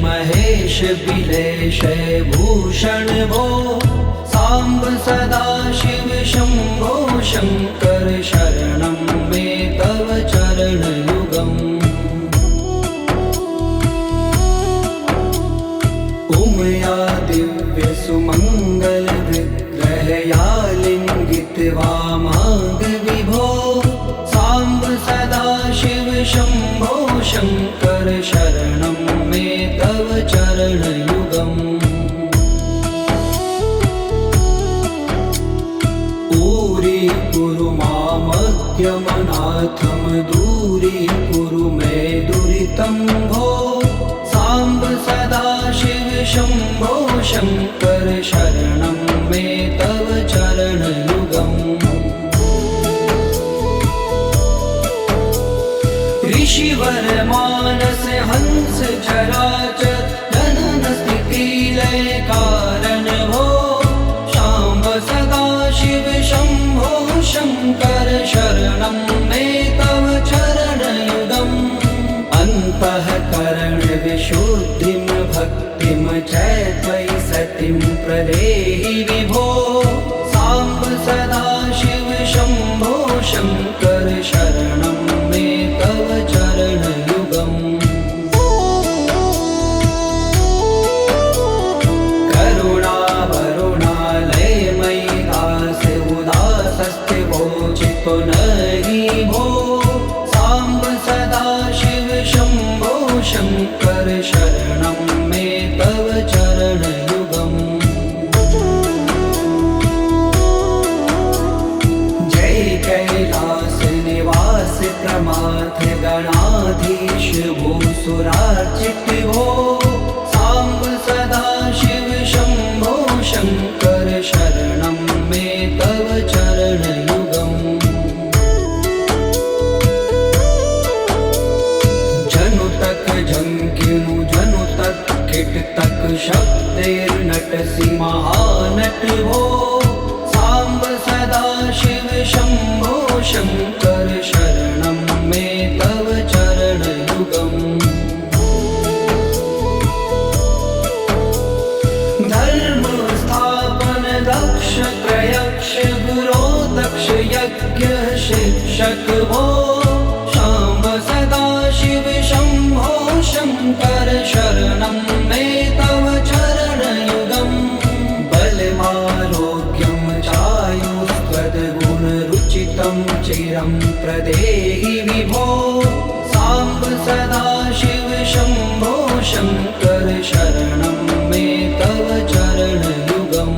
महेश बिलेश भूषण भो सांब सदा शिव शंभो शंकर शरणं मे तव चरणयुगम् उमया दिव्य सुमंगल विग्रहया लिंगित वामांग विभो सांब सदा शिव शंभो शंकर शरणं मे तव चरणयुगम् दूरी मामज्ञमनाथं दूरी कुरु मे दुरितं भो सांब सदा शिव शंभो शंकर शरणं मे तव चरणयुगम् ऋषिवर मानस हंस चराचर जनन स्थिति लय कारण भो सांब सदा शिव शंभो शंकर शरणं मे तव चरणयुगम् अन्तःकरण विशुद्धिं भक्तिं च त्वयि सतिं प्रदेहि विभो सांब सदा शिव शंभो शंकर शरणं मे तव चरणयुगम् करुणावरुणालयमयि दास्य उदासस्ते वोचितो नहि भो सांब सदा शिव शंभो शंकर शरणं मे तव चरणयुगम् जय कैलास निवास प्रमाथ गणाधीश भूसुरार्चित भो सांब सदा शिव शंभो शंकर शरणं मे तव चरणयुगम् जनुतक झंकिनु जनुतक किटतक शब्दैर्नटसि महानट भो सांब सदा शिव शंभो शंकर शरणं मे तव चरणयुगम् धर्म स्थापन दक्ष त्रयक्ष गुरो दक्ष यज्ञ शिक्षक भो सांब सदा शिव शंभो शंकर शरणं मे तव चरणयुगम् बलमारोग्यं चायुस्त्वद्गुणरुचितं चिरं प्रदेहि विभो सांब सदा शिव शंभो शंकर शरणं मे तव चरणयुगम्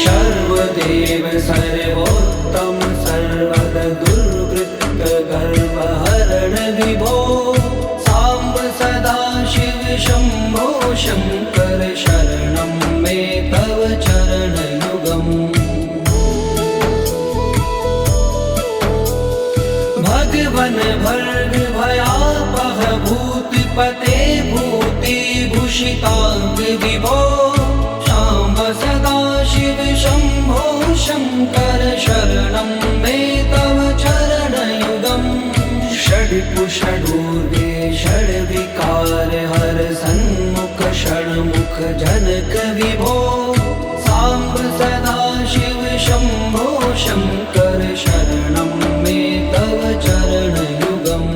सर्वदेव सर्वोत्तम सर्वद दुर्वृत्त गर्वहरण विभो सांब सदा शिव शंभो शंकर शरणं मे तव चरणयुगम् भगवन भर्ग भयापह भूतिपते भूतिभूषितांग विभो सांब सदा शिव शंभो शंकर शरणं मे तव चरणयुगम् षड्पुषडूर्वे षड्विकार हर सन्मुख षण्मुख जनक विभो सांब सदा शिव शंभो शंकर शरणं मे तव चरणयुगम्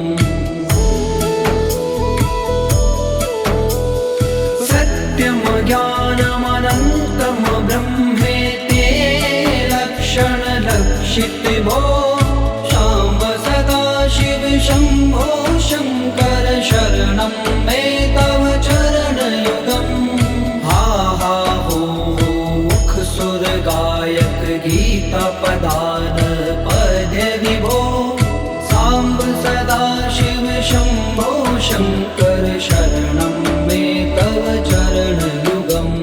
सत्यं ज्ञानमनन्तं ब्रह्मेते लक्षण लक्षित भो सांब सदा शिव शंभो शंकर शरणं मे तव चरणयुगम् हा हा हो मुख सुर गायक गीता पदान पद्य विभो सांब सदा शिव शंभो शंकर शरणं मे तव चरणयुगम्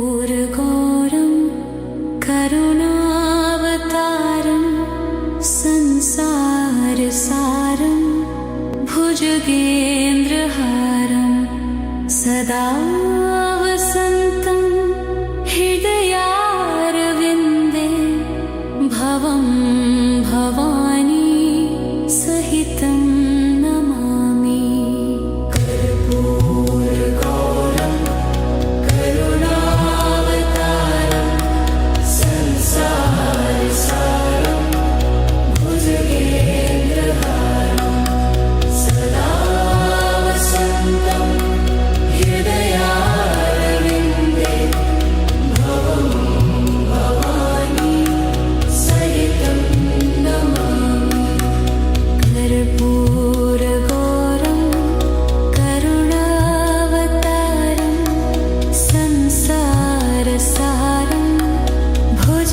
कर्पूरगौरं करुणावतारं संसारसारं भुजगेन्द्रहारं सदा वसन्तं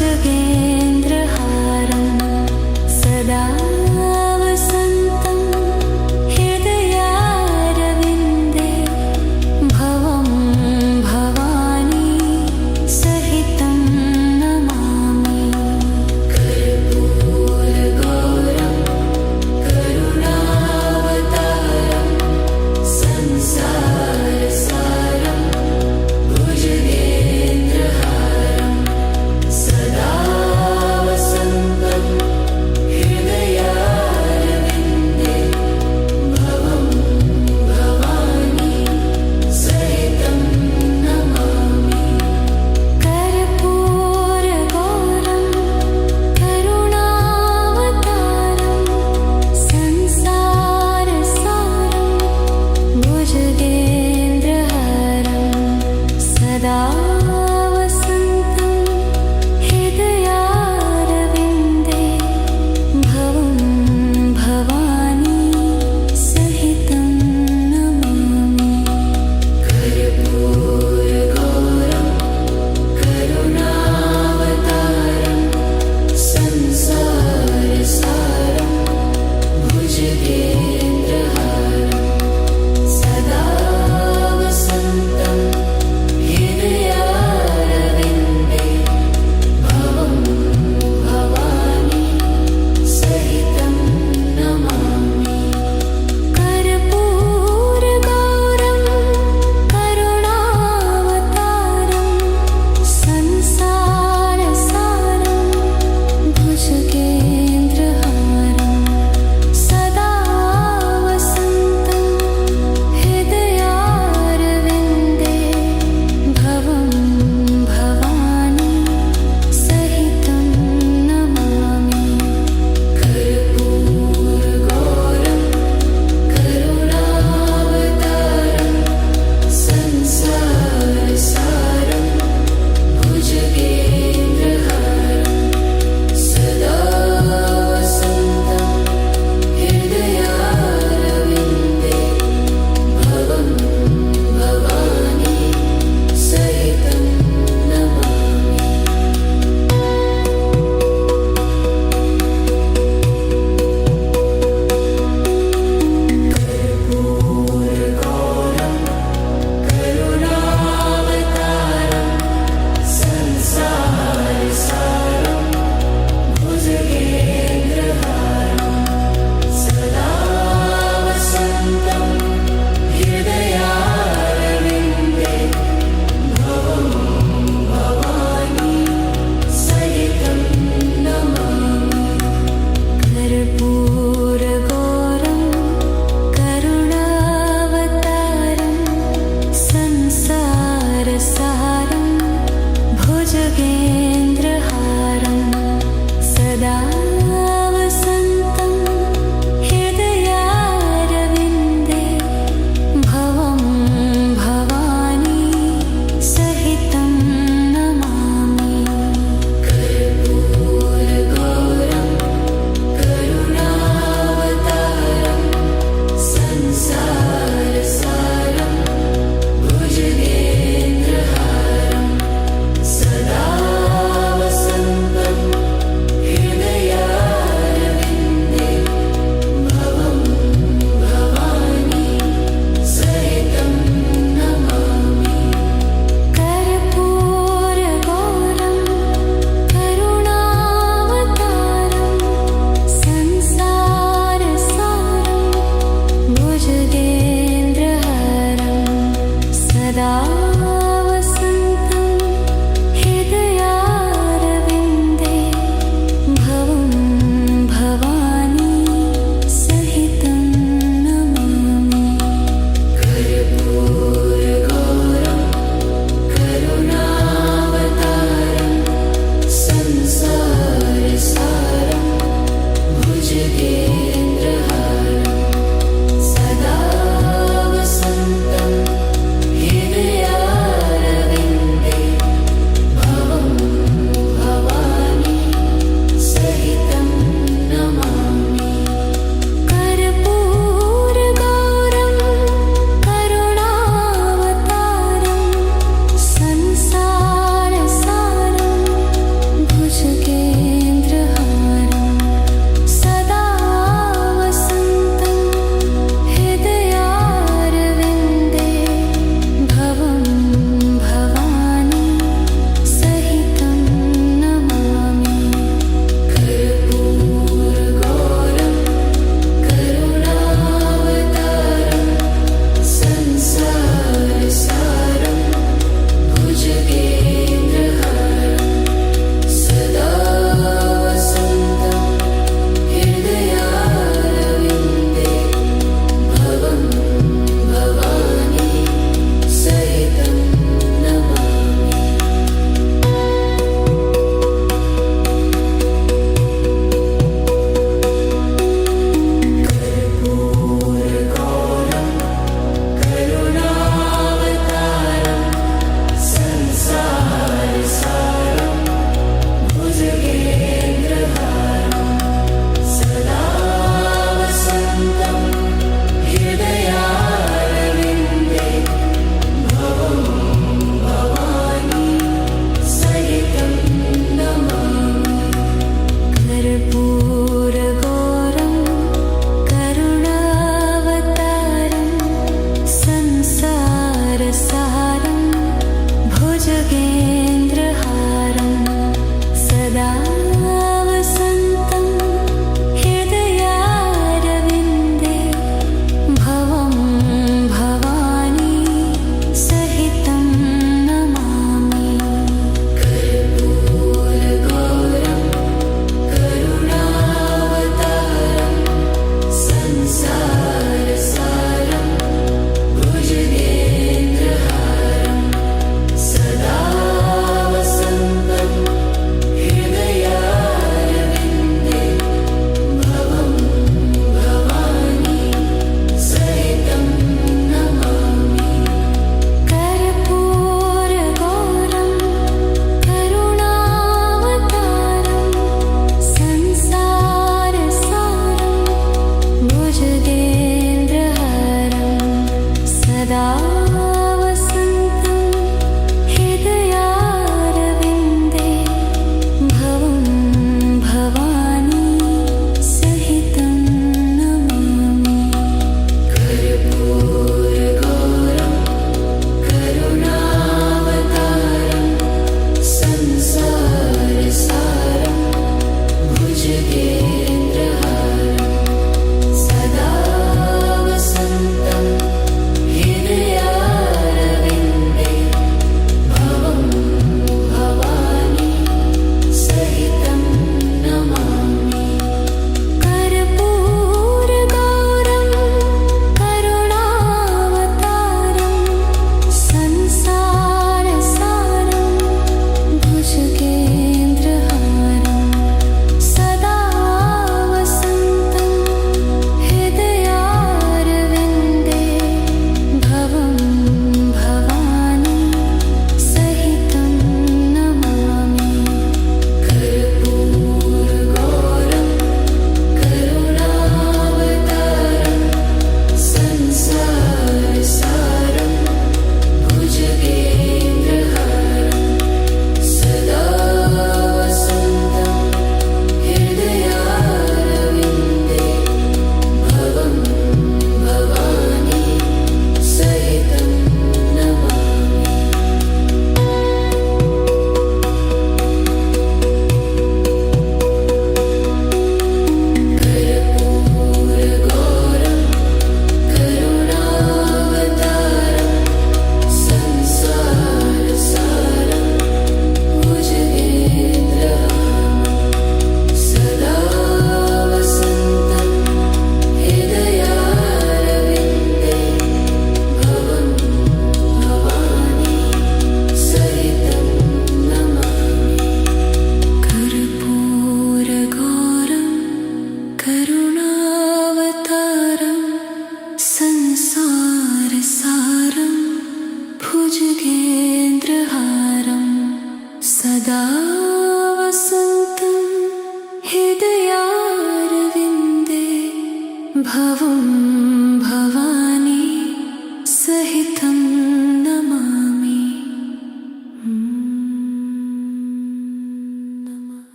भुजगेन्द्रहारं सदा वसन्तं हृदयारविन्दे भवं भवानी सहितं नमामि कर्पूरगौरं करुणावतारं संसारसारं भुजगेन्द्रहारं सदा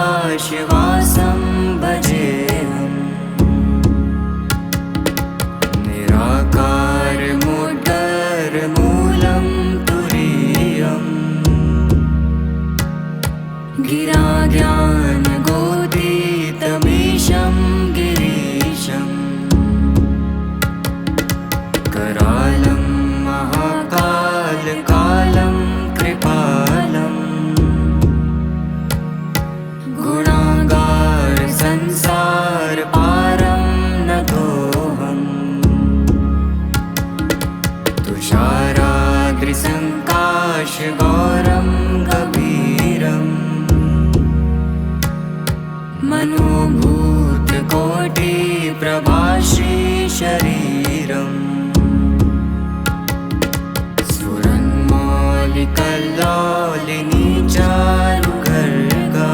चिदाकाशमाकाशवासं भजेऽहम् निराकारमुदरमूलं तुरीयम् गिराज्ञानगोदितमीशं गिरीशम् करालं महाकालकालं कृपालम् गुणागार संसार पारं नतोऽहम् तुषाराद्रिसङ्काशगौरं गभीरम् मनोभूतकोटिप्रभाश्रीशरीरम् स्फुरन्मौलिकल्लोलिनी चारुगर्गा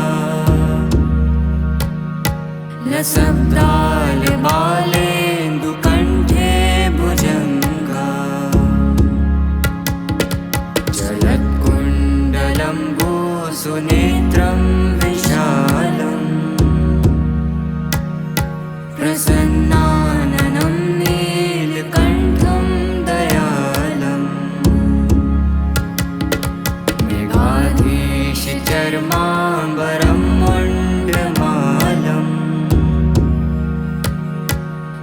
लसब्दालबालेन्दुकण्ठे भुजङ्गा जलत्कुण्डलम्बुसुनेत्रं विशालम् प्रसन्नाननं नीलकण्ठं दयालम् मेघाधीशचर्माम्बरं मुण्डमालम्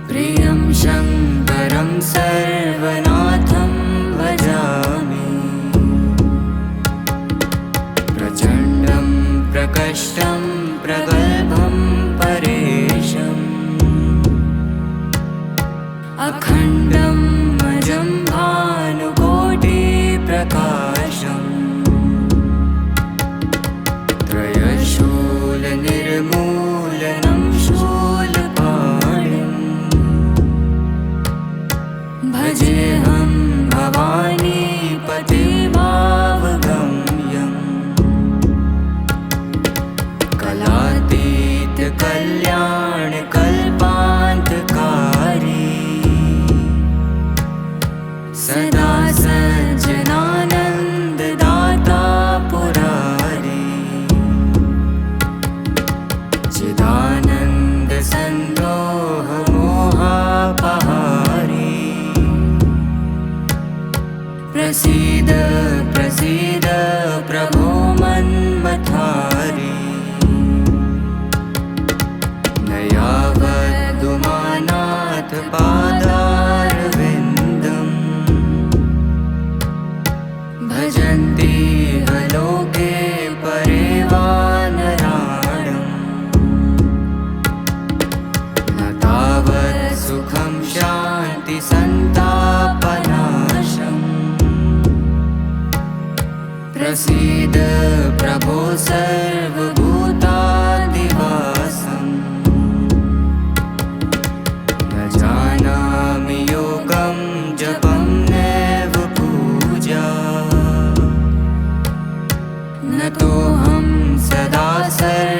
प्रियं शङ्करं सर्वनाथं भजामि प्रचण्डं प्रकष्टं प्रगल्भं परेशम् अखण्डं अजं भानुकोटिप्रकाशम् त्रयशूलनिर्मूलनं शूलपाणिम् भजेऽहं भवानीपतिभावगम्यम् कलातीतकल्याणकल्पान्तकारी सदा सज्जनानन्ददाता पुरारी चिदानन्दसन्दोहमोहापहारी प्रसीद प्रसीद प्रभो मन्मथारी न यावदुमानाथ पादारविन्दम् भजन्ति लोके परे वा नराणम् न तावत् सुखं शान्तिसन्तापनाशम् प्रसीद प्रभो सर्वभूतादिवासम् न जानामि योगं जपं नैव पूजा न तोऽहं सदा सर्व